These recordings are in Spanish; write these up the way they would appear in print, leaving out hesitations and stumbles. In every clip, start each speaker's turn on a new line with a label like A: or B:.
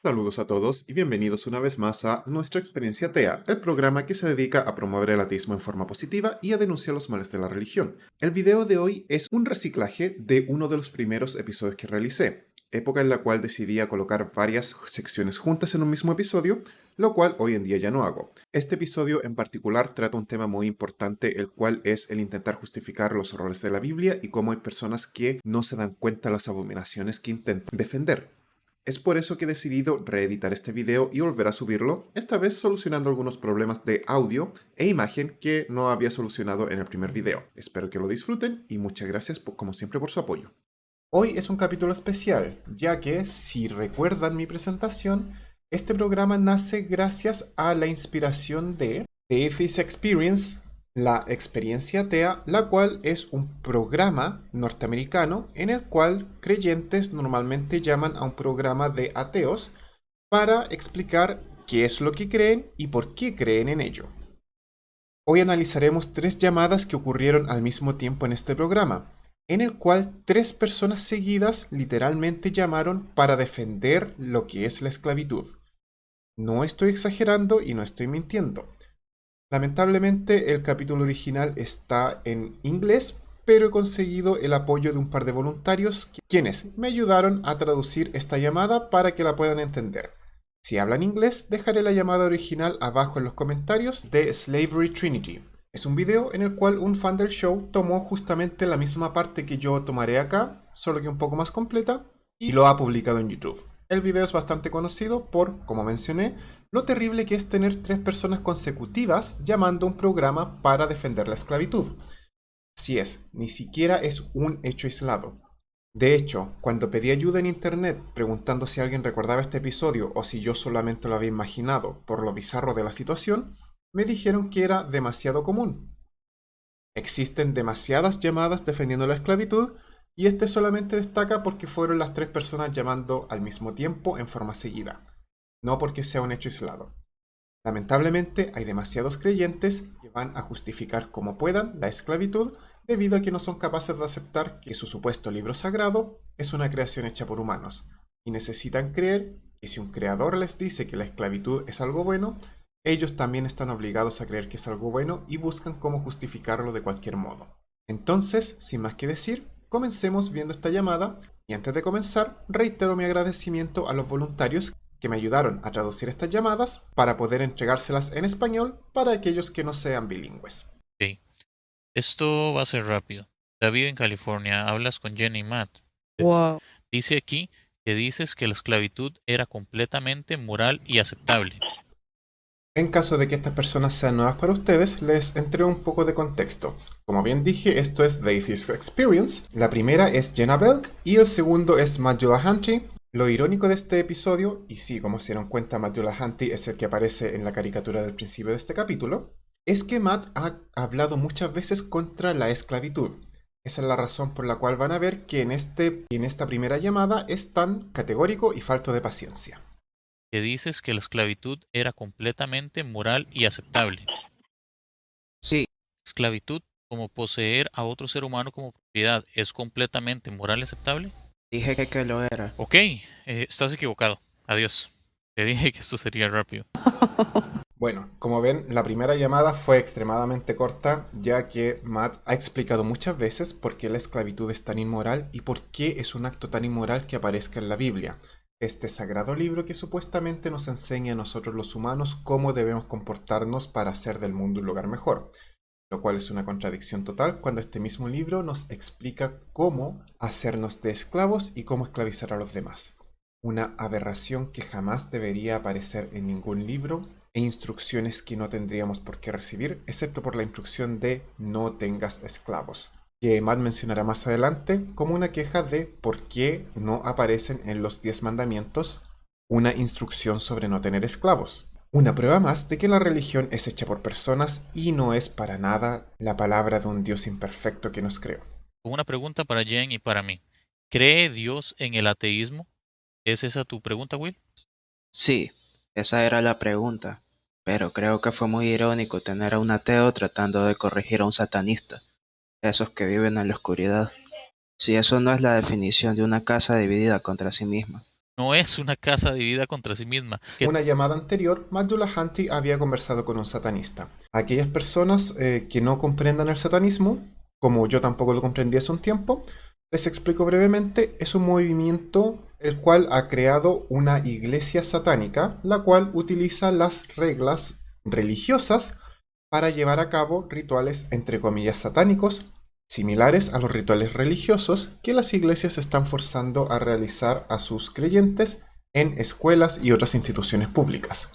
A: Saludos a todos y bienvenidos una vez más a Nuestra Experiencia TEA, el programa que se dedica a promover el ateísmo en forma positiva y a denunciar los males de la religión. El video de hoy es un reciclaje de uno de los primeros episodios que realicé, época en la cual decidí a colocar varias secciones juntas en un mismo episodio, lo cual hoy en día ya no hago. Este episodio en particular trata un tema muy importante, el cual es el intentar justificar los horrores de la Biblia y cómo hay personas que no se dan cuenta de las abominaciones que intentan defender. Es por eso que he decidido reeditar este video y volver a subirlo, esta vez solucionando algunos problemas de audio e imagen que no había solucionado en el primer video. Espero que lo disfruten y muchas gracias como siempre por su apoyo. Hoy es un capítulo especial, ya que, si recuerdan mi presentación, este programa nace gracias a la inspiración de The Atheist Experience, la experiencia atea, la cual es un programa norteamericano en el cual creyentes normalmente llaman a un programa de ateos para explicar qué es lo que creen y por qué creen en ello. Hoy analizaremos 3 llamadas que ocurrieron al mismo tiempo en este programa, en el cual 3 personas seguidas literalmente llamaron para defender lo que es la esclavitud. No estoy exagerando y no estoy mintiendo. Lamentablemente el capítulo original está en inglés, pero he conseguido el apoyo de un par de voluntarios quienes me ayudaron a traducir esta llamada para que la puedan entender. Si hablan inglés, dejaré la llamada original abajo en los comentarios de Slavery Trinity. Es un video en el cual un fan del show tomó justamente la misma parte que yo tomaré acá, solo que un poco más completa, y lo ha publicado en YouTube. El video es bastante conocido por, como mencioné, lo terrible que es tener 3 personas consecutivas llamando a un programa para defender la esclavitud. Así es, ni siquiera es un hecho aislado. De hecho, cuando pedí ayuda en internet preguntando si alguien recordaba este episodio o si yo solamente lo había imaginado por lo bizarro de la situación, me dijeron que era demasiado común. Existen demasiadas llamadas defendiendo la esclavitud y este solamente destaca porque fueron las 3 personas llamando al mismo tiempo en forma seguida, no porque sea un hecho aislado. Lamentablemente hay demasiados creyentes que van a justificar como puedan la esclavitud debido a que no son capaces de aceptar que su supuesto libro sagrado es una creación hecha por humanos y necesitan creer que si un creador les dice que la esclavitud es algo bueno, ellos también están obligados a creer que es algo bueno y buscan cómo justificarlo de cualquier modo. Entonces, sin más que decir, comencemos viendo esta llamada y antes de comenzar, reitero mi agradecimiento a los voluntarios que me ayudaron a traducir estas llamadas para poder entregárselas en español para aquellos que no sean bilingües.
B: Ok, esto va a ser rápido. David en California, hablas con Jenny y Matt.
C: Wow.
B: Dice aquí que dices que la esclavitud era completamente moral y aceptable.
A: En caso de que estas personas sean nuevas para ustedes, les entrego un poco de contexto. Como bien dije, esto es The Atheist Experience. La primera es Jenna Belk y el segundo es Matt Dillahunty. Lo irónico de este episodio, y sí, como se dieron cuenta, Matt Dillahunty es el que aparece en la caricatura del principio de este capítulo, es que Matt ha hablado muchas veces contra la esclavitud. Esa es la razón por la cual van a ver que en esta primera llamada es tan categórico y falto de paciencia.
B: Que dices que la esclavitud era completamente moral y aceptable.
C: Sí,
B: Esclavitud, como poseer a otro ser humano como propiedad, ¿es completamente moral y aceptable?
C: dije que lo era.
B: Ok, estás equivocado. Adiós. Te dije que esto sería rápido.
A: Bueno, como ven, la primera llamada fue extremadamente corta, ya que Matt ha explicado muchas veces por qué la esclavitud es tan inmoral y por qué es un acto tan inmoral que aparezca en la Biblia, este sagrado libro que supuestamente nos enseña a nosotros los humanos cómo debemos comportarnos para hacer del mundo un lugar mejor, lo cual es una contradicción total cuando este mismo libro nos explica cómo hacernos de esclavos y cómo esclavizar a los demás. Una aberración que jamás debería aparecer en ningún libro e instrucciones que no tendríamos por qué recibir, excepto por la instrucción de no tengas esclavos, que Matt mencionará más adelante como una queja de por qué no aparecen en los 10 mandamientos una instrucción sobre no tener esclavos. Una prueba más de que la religión es hecha por personas y no es para nada la palabra de un Dios imperfecto que nos creó.
B: Una pregunta para Jen y para mí. ¿Cree Dios en el ateísmo? ¿Es esa tu pregunta, Will?
C: Sí, esa era la pregunta. Pero creo que fue muy irónico tener a un ateo tratando de corregir a un satanista, esos que viven en la oscuridad. Si eso no es la definición de una casa dividida contra sí misma.
B: No es una casa dividida contra sí misma.
A: Una llamada anterior, Abdullahanti había conversado con un satanista. Aquellas personas que no comprendan el satanismo, como yo tampoco lo comprendí hace un tiempo, les explico brevemente, es un movimiento el cual ha creado una iglesia satánica, la cual utiliza las reglas religiosas para llevar a cabo rituales entre comillas satánicos, similares a los rituales religiosos que las iglesias están forzando a realizar a sus creyentes en escuelas y otras instituciones públicas.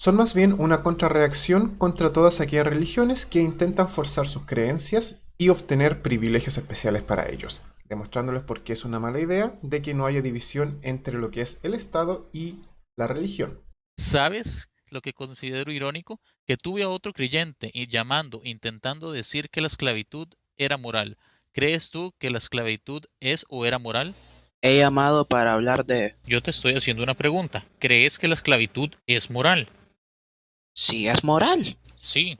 A: Son más bien una contrarreacción contra todas aquellas religiones que intentan forzar sus creencias y obtener privilegios especiales para ellos, demostrándoles por qué es una mala idea de que no haya división entre lo que es el Estado y la religión.
B: ¿Sabes lo que considero irónico? Que tuve a otro creyente intentando decir que la esclavitud era moral. ¿Crees tú que la esclavitud es o era moral?
C: He llamado para hablar de
B: Yo te estoy haciendo una pregunta. ¿Crees que la esclavitud es moral?
C: si es moral.
B: Sí.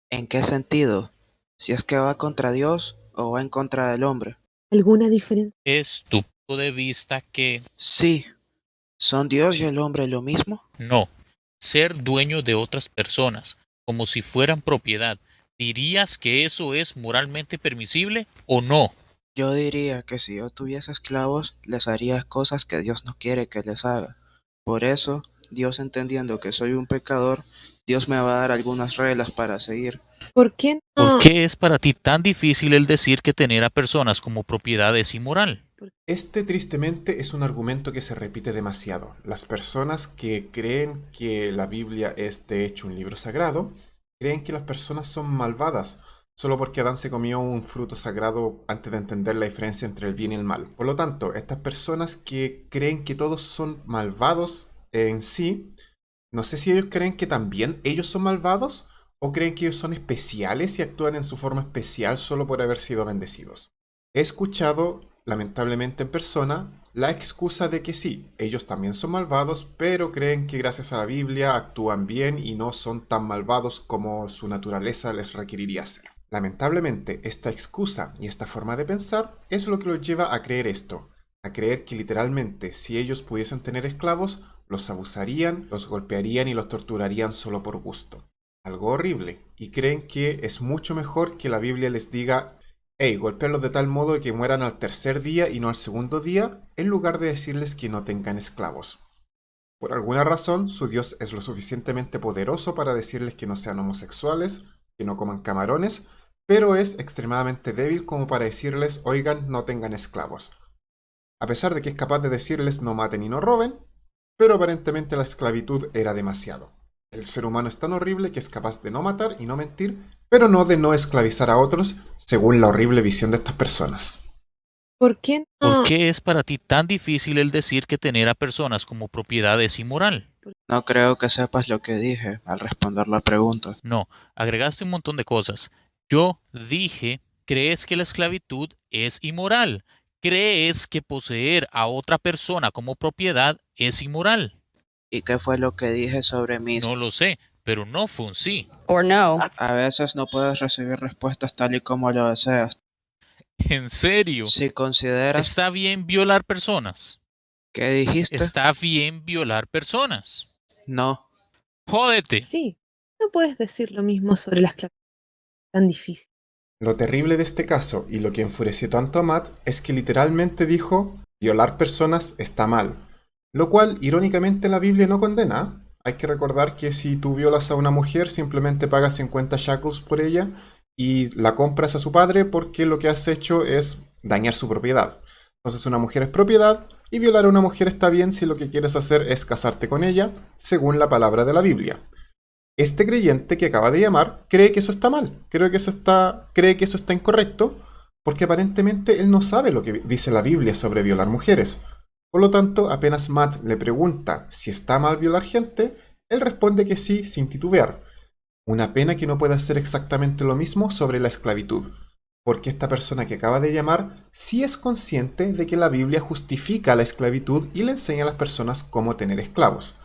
C: ¿En qué sentido? Si es que va contra Dios o va en contra del hombre.
D: ¿Alguna diferencia?
B: ¿Es tu punto de vista que
C: Sí, ¿son Dios y el hombre lo mismo?
B: no? Ser dueño de otras personas, como si fueran propiedad, ¿dirías que eso es moralmente permisible o no?
C: Yo diría que si yo tuviese esclavos, les haría cosas que Dios no quiere que les haga. Por eso, Dios entendiendo que soy un pecador, Dios me va a dar algunas reglas para seguir.
D: ¿Por qué
B: ¿Por
D: no?
B: qué es para ti tan difícil el decir que tener a personas como propiedad es inmoral?
A: Este tristemente es un argumento que se repite demasiado. Las personas que creen que la Biblia es de hecho un libro sagrado, creen que las personas son malvadas, solo porque Adán se comió un fruto sagrado antes de entender la diferencia entre el bien y el mal. Por lo tanto, estas personas que creen que todos son malvados en sí, no sé si ellos creen que también ellos son malvados o creen que ellos son especiales y actúan en su forma especial solo por haber sido bendecidos. He escuchado, lamentablemente en persona, la excusa de que sí, ellos también son malvados, pero creen que gracias a la Biblia actúan bien y no son tan malvados como su naturaleza les requeriría ser. Lamentablemente, esta excusa y esta forma de pensar es lo que los lleva a creer esto, a creer que literalmente si ellos pudiesen tener esclavos, los abusarían, los golpearían y los torturarían solo por gusto. Algo horrible, y creen que es mucho mejor que la Biblia les diga hey, golpearlos de tal modo que mueran al tercer día y no al segundo día, en lugar de decirles que no tengan esclavos. Por alguna razón, su Dios es lo suficientemente poderoso para decirles que no sean homosexuales, que no coman camarones, pero es extremadamente débil como para decirles, oigan, no tengan esclavos. A pesar de que es capaz de decirles no maten y no roben, pero aparentemente la esclavitud era demasiado. El ser humano es tan horrible que es capaz de no matar y no mentir, pero no de no esclavizar a otros, según la horrible visión de estas personas.
D: ¿Por qué
B: ¿Por
D: no?
B: qué es para ti tan difícil el decir que tener a personas como propiedad es inmoral?
C: No creo que sepas lo que dije al responder la pregunta.
B: No, agregaste un montón de cosas. Yo dije, ¿crees que la esclavitud es inmoral? ¿Crees que poseer a otra persona como propiedad es inmoral?
C: ¿Y qué fue lo que dije sobre mis...
B: No lo sé, pero no fue un sí.
E: Or no.
C: A veces no puedes recibir respuestas tal y como lo deseas.
B: ¿En serio?
C: Si consideras...
B: ¿Está bien violar personas?
C: ¿Qué dijiste?
B: ¿Está bien violar personas?
C: No.
B: Jódete.
D: Sí, no puedes decir lo mismo sobre las clases tan difíciles.
A: Lo terrible de este caso y lo que enfureció tanto a Matt es que literalmente dijo, violar personas está mal, lo cual irónicamente la Biblia no condena. Hay que recordar que si tú violas a una mujer simplemente pagas 50 shekels por ella y la compras a su padre porque lo que has hecho es dañar su propiedad. Entonces una mujer es propiedad y violar a una mujer está bien si lo que quieres hacer es casarte con ella, según la palabra de la Biblia. Este creyente que acaba de llamar cree que eso está mal, cree que eso está incorrecto, porque aparentemente él no sabe lo que dice la Biblia sobre violar mujeres. Por lo tanto, apenas Matt le pregunta si está mal violar gente, él responde que sí sin titubear. Una pena que no pueda hacer exactamente lo mismo sobre la esclavitud, porque esta persona que acaba de llamar sí es consciente de que la Biblia justifica la esclavitud y le enseña a las personas cómo tener esclavos.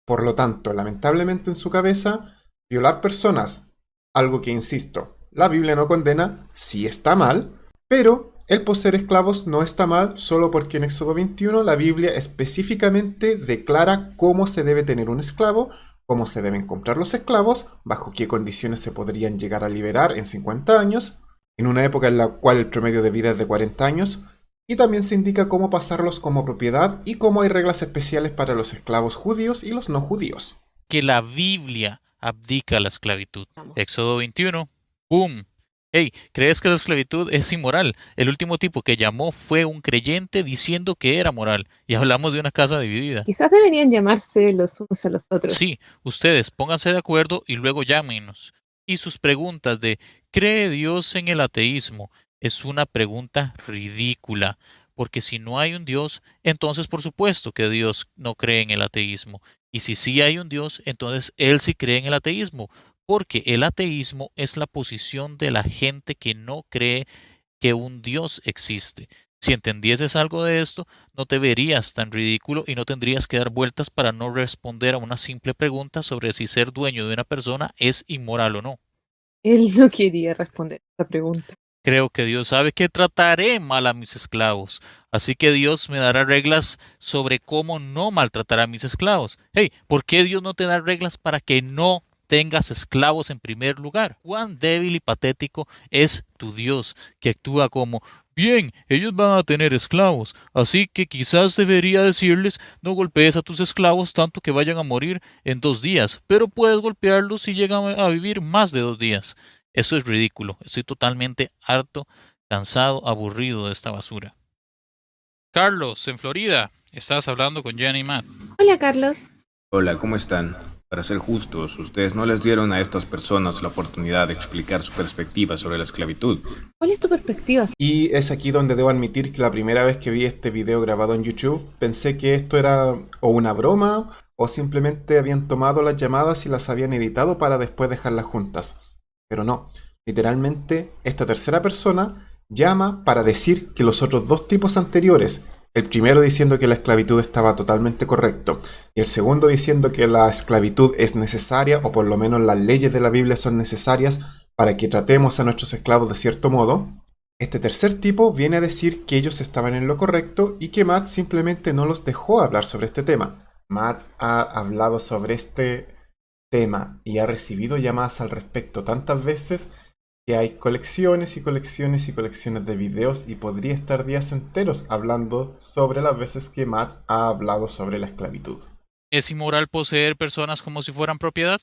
A: Por lo tanto, lamentablemente en su cabeza, violar personas, algo que insisto, la Biblia no condena, sí está mal, pero el poseer esclavos no está mal solo porque en Éxodo 21 la Biblia específicamente declara cómo se debe tener un esclavo, cómo se deben comprar los esclavos, bajo qué condiciones se podrían llegar a liberar en 50 años, en una época en la cual el promedio de vida es de 40 años, y también se indica cómo pasarlos como propiedad y cómo hay reglas especiales para los esclavos judíos y los no judíos.
B: Que la Biblia abdica la esclavitud. Éxodo 21. ¡Boom! Hey, ¿crees que la esclavitud es inmoral? El último tipo que llamó fue un creyente diciendo que era moral. Y hablamos de una casa dividida.
D: Quizás deberían llamarse los unos a los otros.
B: Sí, ustedes pónganse de acuerdo y luego llámenos. Y sus preguntas de ¿cree Dios en el ateísmo? Es una pregunta ridícula. Porque si no hay un Dios, entonces por supuesto que Dios no cree en el ateísmo. Y si sí hay un Dios, entonces Él sí cree en el ateísmo. Porque el ateísmo es la posición de la gente que no cree que un Dios existe. Si entendieses algo de esto, no te verías tan ridículo y no tendrías que dar vueltas para no responder a una simple pregunta sobre si ser dueño de una persona es inmoral o no.
D: Él no quería responder esta pregunta.
B: Creo que Dios sabe que trataré mal a mis esclavos, así que Dios me dará reglas sobre cómo no maltratar a mis esclavos. Hey, ¿por qué Dios no te da reglas para que no tengas esclavos en primer lugar? ¿Cuán débil y patético es tu Dios que actúa como, bien, ellos van a tener esclavos, así que quizás debería decirles, no golpees a tus esclavos tanto que vayan a morir en 2 días, pero puedes golpearlos si llegan a vivir más de 2 días? Eso es ridículo. Estoy totalmente harto, cansado, aburrido de esta basura. Carlos, en Florida, estás hablando con Jenny y Matt.
D: Hola, Carlos.
E: Hola, ¿cómo están? Para ser justos, ustedes no les dieron a estas personas la oportunidad de explicar su perspectiva sobre la esclavitud.
D: ¿Cuál es tu perspectiva?
A: Y es aquí donde debo admitir que la primera vez que vi este video grabado en YouTube, pensé que esto era o una broma o simplemente habían tomado las llamadas y las habían editado para después dejarlas juntas. Pero no, literalmente esta tercera persona llama para decir que los otros dos tipos anteriores, el primero diciendo que la esclavitud estaba totalmente correcto y el segundo diciendo que la esclavitud es necesaria, o por lo menos las leyes de la Biblia son necesarias para que tratemos a nuestros esclavos de cierto modo, este tercer tipo viene a decir que ellos estaban en lo correcto y que Matt simplemente no los dejó hablar sobre este tema. Matt ha hablado sobre este tema y ha recibido llamadas al respecto tantas veces que hay colecciones y colecciones y colecciones de videos y podría estar días enteros hablando sobre las veces que Matt ha hablado sobre la esclavitud.
B: ¿Es inmoral poseer personas como si fueran propiedad?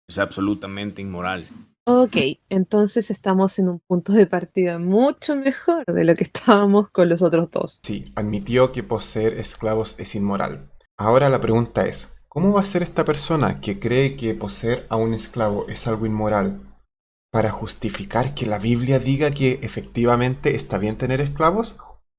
E: Es absolutamente inmoral.
D: Ok, entonces estamos en un punto de partida mucho mejor de lo que estábamos con los otros dos.
A: Sí, admitió que poseer esclavos es inmoral. Ahora la pregunta es, ¿cómo va a ser esta persona que cree que poseer a un esclavo es algo inmoral para justificar que la Biblia diga que efectivamente está bien tener esclavos?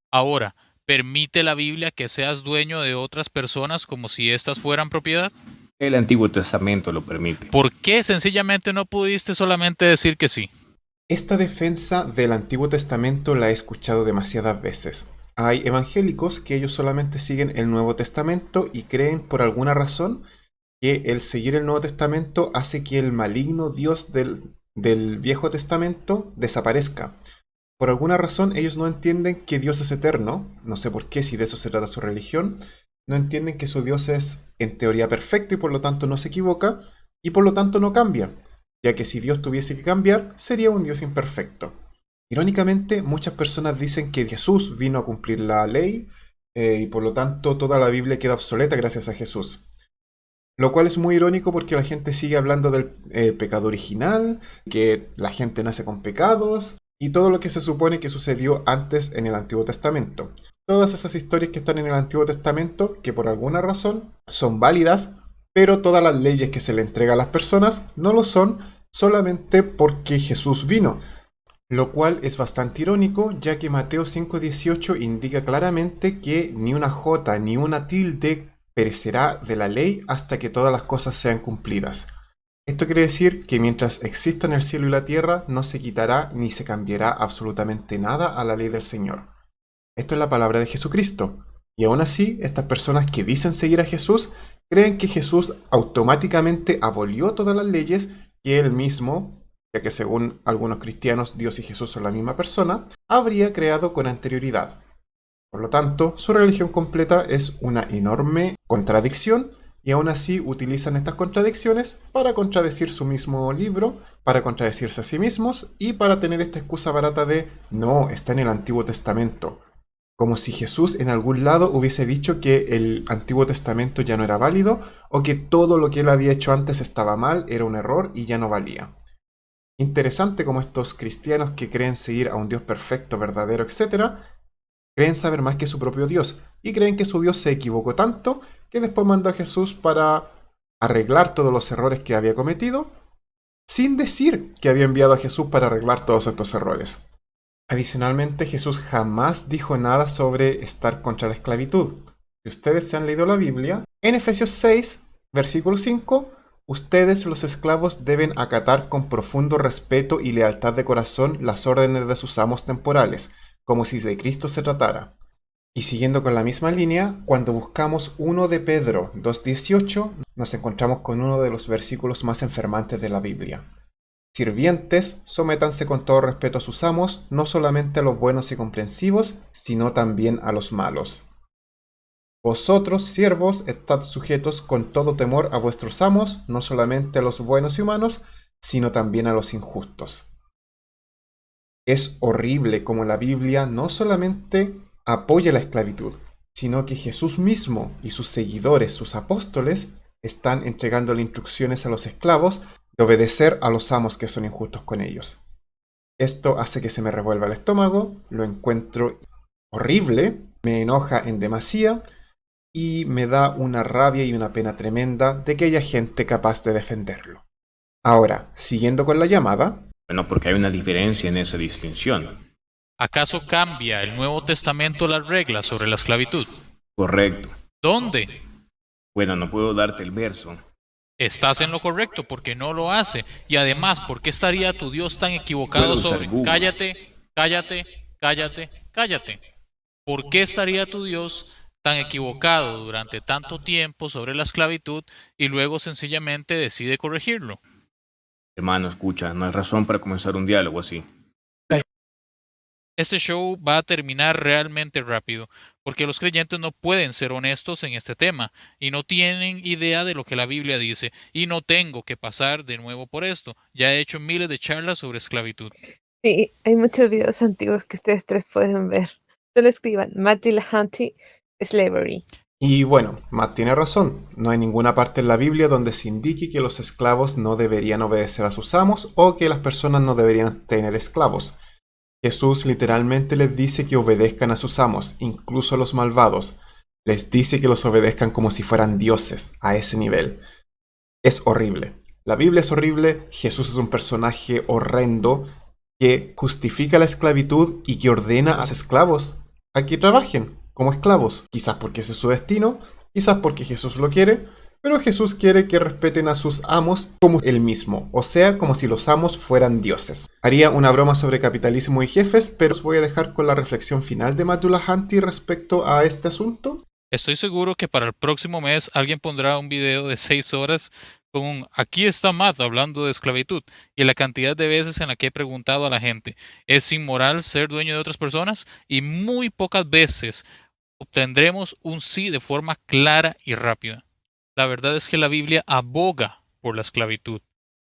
B: Ahora, ¿permite la Biblia que seas dueño de otras personas como si éstas fueran propiedad?
E: El Antiguo Testamento lo permite.
B: ¿Por qué sencillamente no pudiste solamente decir que sí?
A: Esta defensa del Antiguo Testamento la he escuchado demasiadas veces. Hay evangélicos que ellos solamente siguen el Nuevo Testamento y creen por alguna razón que el seguir el Nuevo Testamento hace que el maligno Dios del Viejo Testamento desaparezca. Por alguna razón ellos no entienden que Dios es eterno, no sé por qué, si de eso se trata su religión, no entienden que su Dios es en teoría perfecto y por lo tanto no se equivoca y por lo tanto no cambia, ya que si Dios tuviese que cambiar sería un Dios imperfecto. Irónicamente, muchas personas dicen que Jesús vino a cumplir la ley y por lo tanto toda la Biblia queda obsoleta gracias a Jesús. Lo cual es muy irónico porque la gente sigue hablando del pecado original, que la gente nace con pecados y todo lo que se supone que sucedió antes en el Antiguo Testamento. Todas esas historias que están en el Antiguo Testamento, que por alguna razón son válidas, pero todas las leyes que se le entrega a las personas no lo son solamente porque Jesús vino. Lo cual es bastante irónico, ya que Mateo 5:18 indica claramente que ni una jota ni una tilde perecerá de la ley hasta que todas las cosas sean cumplidas. Esto quiere decir que mientras existan el cielo y la tierra, no se quitará ni se cambiará absolutamente nada a la ley del Señor. Esto es la palabra de Jesucristo. Y aún así, estas personas que dicen seguir a Jesús, creen que Jesús automáticamente abolió todas las leyes que él mismo ya que según algunos cristianos Dios y Jesús son la misma persona, habría creado con anterioridad. Por lo tanto, su religión completa es una enorme contradicción y aún así utilizan estas contradicciones para contradecir su mismo libro, para contradecirse a sí mismos y para tener esta excusa barata de no, está en el Antiguo Testamento. Como si Jesús en algún lado hubiese dicho que el Antiguo Testamento ya no era válido o que todo lo que él había hecho antes estaba mal, era un error y ya no valía. Interesante como estos cristianos que creen seguir a un Dios perfecto, verdadero, etc., creen saber más que su propio Dios y creen que su Dios se equivocó tanto que después mandó a Jesús para arreglar todos los errores que había cometido, sin decir que había enviado a Jesús para arreglar todos estos errores. Adicionalmente, Jesús jamás dijo nada sobre estar contra la esclavitud. Si ustedes se han leído la Biblia, en Efesios 6, versículo 5, ustedes los esclavos deben acatar con profundo respeto y lealtad de corazón las órdenes de sus amos temporales, como si de Cristo se tratara. Y siguiendo con la misma línea, cuando buscamos 1 de Pedro 2.18, nos encontramos con uno de los versículos más enfermantes de la Biblia. Sirvientes, sométanse con todo respeto a sus amos, no solamente a los buenos y comprensivos, sino también a los malos. Vosotros, siervos, estad sujetos con todo temor a vuestros amos, no solamente a los buenos y humanos, sino también a los injustos. Es horrible como la Biblia no solamente apoya la esclavitud, sino que Jesús mismo y sus seguidores, sus apóstoles, están entregándole instrucciones a los esclavos de obedecer a los amos que son injustos con ellos. Esto hace que se me revuelva el estómago, lo encuentro horrible, me enoja en demasía y me da una rabia y una pena tremenda de que haya gente capaz de defenderlo. Ahora, siguiendo con la llamada.
E: Bueno, porque hay una diferencia en esa distinción.
B: ¿Acaso cambia el Nuevo Testamento las reglas sobre la esclavitud?
E: Correcto.
B: ¿Dónde?
E: Bueno, no puedo darte el verso.
B: Estás en lo correcto porque no lo hace. Y además, ¿por qué estaría tu Dios tan equivocado
E: Puedo usar
B: sobre...
E: Google.
B: Cállate. ¿Por qué estaría tu Dios tan equivocado durante tanto tiempo sobre la esclavitud y luego sencillamente decide corregirlo?
E: Hermano, escucha, no hay razón para comenzar un diálogo así.
B: Este show va a terminar realmente rápido, porque los creyentes no pueden ser honestos en este tema y no tienen idea de lo que la Biblia dice, y no tengo que pasar de nuevo por esto. Ya he hecho miles de charlas sobre esclavitud.
D: Sí, hay muchos videos antiguos que ustedes tres pueden ver. Solo escriban Matt Dillahunty Slavery.
A: Y bueno, Matt tiene razón, no hay ninguna parte en la Biblia donde se indique que los esclavos no deberían obedecer a sus amos o que las personas no deberían tener esclavos. Jesús literalmente les dice que obedezcan a sus amos, incluso a los malvados. Les dice que los obedezcan como si fueran dioses, a ese nivel. Es horrible. La Biblia es horrible, Jesús es un personaje horrendo que justifica la esclavitud y que ordena a los esclavos a que trabajen como esclavos. Quizás porque ese es su destino, quizás porque Jesús lo quiere, pero Jesús quiere que respeten a sus amos como él mismo, o sea, como si los amos fueran dioses. Haría una broma sobre capitalismo y jefes, pero os voy a dejar con la reflexión final de Matt Dillahunty respecto a este asunto.
B: Estoy seguro que para el próximo mes alguien pondrá un video de 6 horas con un aquí está Matt hablando de esclavitud y la cantidad de veces en la que he preguntado a la gente, ¿es inmoral ser dueño de otras personas? Y muy pocas veces obtendremos un sí de forma clara y rápida. La verdad es que la Biblia aboga por la esclavitud.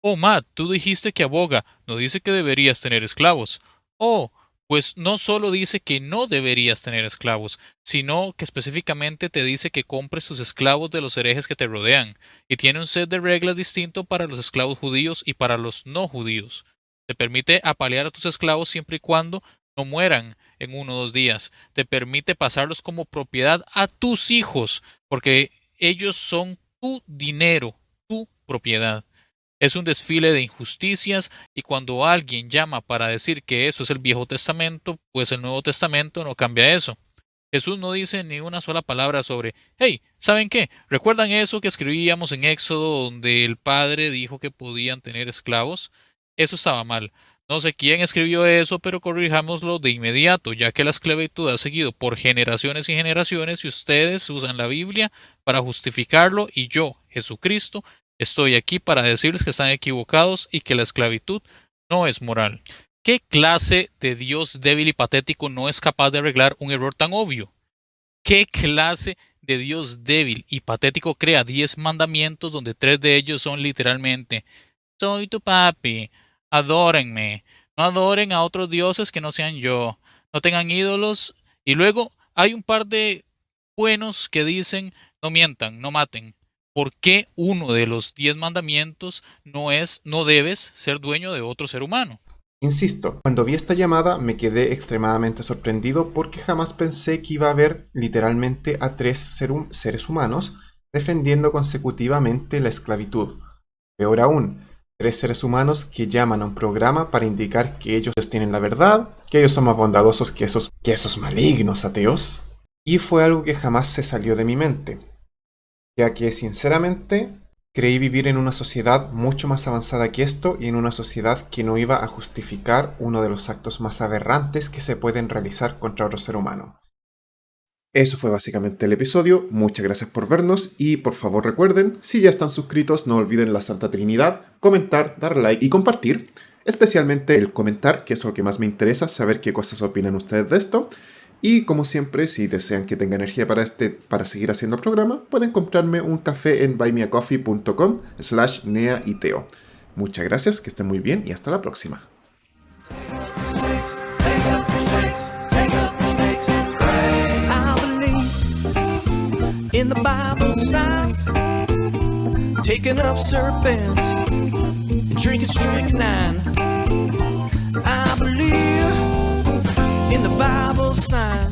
B: Oh, Matt, tú dijiste que aboga, no dice que deberías tener esclavos. Oh, pues no solo dice que no deberías tener esclavos, sino que específicamente te dice que compres tus esclavos de los herejes que te rodean, y tiene un set de reglas distinto para los esclavos judíos y para los no judíos. Te permite apalear a tus esclavos siempre y cuando no mueran en 1 o 2 días. Te permite pasarlos como propiedad a tus hijos, porque ellos son tu dinero, tu propiedad. Es un desfile de injusticias y cuando alguien llama para decir que eso es el Viejo Testamento, pues el Nuevo Testamento no cambia eso. Jesús no dice ni una sola palabra sobre, hey, ¿saben qué? ¿Recuerdan eso que escribíamos en Éxodo donde el Padre dijo que podían tener esclavos? Eso estaba mal. No sé quién escribió eso, pero corrijámoslo de inmediato, ya que la esclavitud ha seguido por generaciones y generaciones y ustedes usan la Biblia para justificarlo y yo, Jesucristo, estoy aquí para decirles que están equivocados y que la esclavitud no es moral. ¿Qué clase de Dios débil y patético no es capaz de arreglar un error tan obvio? ¿Qué clase de Dios débil y patético crea 10 mandamientos donde 3 de ellos son literalmente: soy tu papi, adórenme, no adoren a otros dioses que no sean yo, no tengan ídolos? Y luego hay un par de buenos que dicen: no mientan, no maten. ¿Por qué uno de los 10 mandamientos no debes ser dueño de otro ser humano?
A: Insisto, cuando vi esta llamada me quedé extremadamente sorprendido porque jamás pensé que iba a haber literalmente a 3 seres humanos defendiendo consecutivamente la esclavitud. Peor aún, 3 seres humanos que llaman a un programa para indicar que ellos tienen la verdad, que ellos son más bondadosos que esos malignos ateos. Y fue algo que jamás se salió de mi mente, ya que sinceramente creí vivir en una sociedad mucho más avanzada que esto y en una sociedad que no iba a justificar uno de los actos más aberrantes que se pueden realizar contra otro ser humano. Eso fue básicamente el episodio. Muchas gracias por vernos y por favor recuerden, si ya están suscritos, no olviden la Santa Trinidad: comentar, dar like y compartir. Especialmente el comentar, que es lo que más me interesa, saber qué cosas opinan ustedes de esto. Y como siempre, si desean que tenga energía para seguir haciendo el programa, pueden comprarme un café en buymeacoffee.com/neaiteo. Muchas gracias, que estén muy bien y hasta la próxima.
F: In the Bible signs, taking up serpents and drinking strychnine. I believe in the Bible signs.